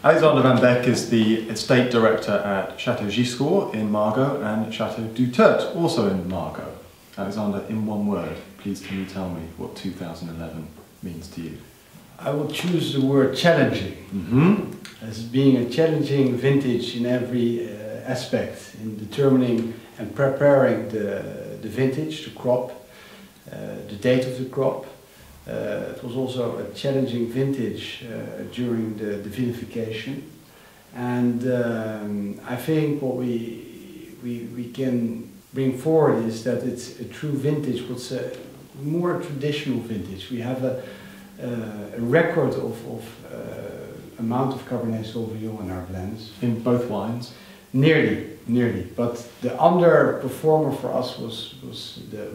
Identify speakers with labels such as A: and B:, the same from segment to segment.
A: Alexander van Beek is the estate director at Chateau Giscours in Margaux and Chateau du Tertre, also in Margaux. Alexander, in one word, please can you tell me what 2011 means to you?
B: I would choose the word challenging, as being a challenging vintage in every aspect, in determining and preparing the vintage, the crop, the date of the crop. It was also a challenging vintage during the vinification, and I think what we can bring forward is that it's a true vintage, what's a more traditional vintage. We have a record of amount of Cabernet Sauvignon in our blends.
A: In both wines?
B: Nearly. But the underperformer for us was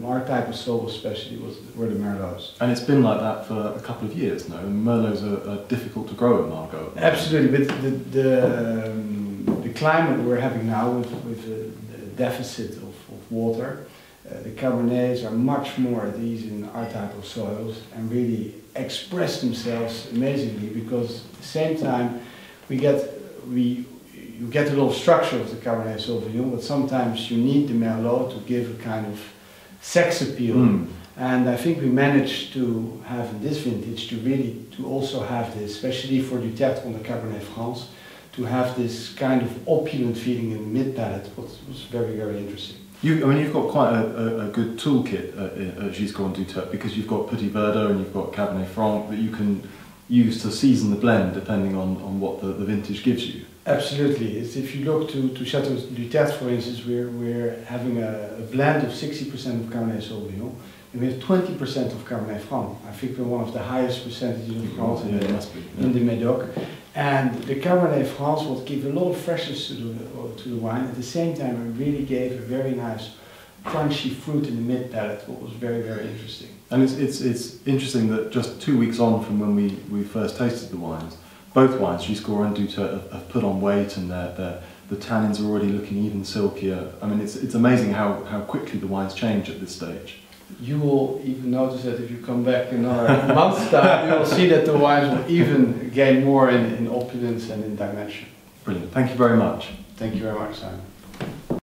B: our type of Sauvignon especially were the Merlots.
A: And it's been like that for a couple of years now. Merlots are difficult to grow in Margaux.
B: Absolutely, but the climate we're having now with the deficit of water, the Cabernets are much more at ease in our type of soils and really express themselves amazingly, because at the same time you get a little structure of the Cabernet Sauvignon, but sometimes you need the Merlot to give a kind of sex appeal. And I think we managed to have in this vintage to also have this, especially for du Tertre on the Cabernet France, to have this kind of opulent feeling in the mid palate, was very, very interesting.
A: You've got quite a good toolkit at Giscours and du Tertre, because you've got Petit Verdot and you've got Cabernet Franc that you can use to season the blend depending on what the vintage gives you. Absolutely.
B: If you look to Chateau du Tertre, for instance, we're having a blend of 60% of Cabernet Sauvignon, and we have 20% of Cabernet Franc. I think we're one of the highest percentages of France in the Médoc. And the Cabernet Franc will give a lot of freshness to the wine. At the same time, it really gave a very nice crunchy fruit in the mid palate, what was very, very interesting.
A: And it's interesting that just 2 weeks on from when we first tasted the wines, both wines, Giscours and du Tertre, have put on weight, and the tannins are already looking even silkier. I mean, it's amazing how quickly the wines change at this stage.
B: You will even notice that if you come back in another month's time, you will see that the wines will even gain more in opulence and in dimension.
A: Brilliant. Thank you very much.
B: Thank you very much, Simon.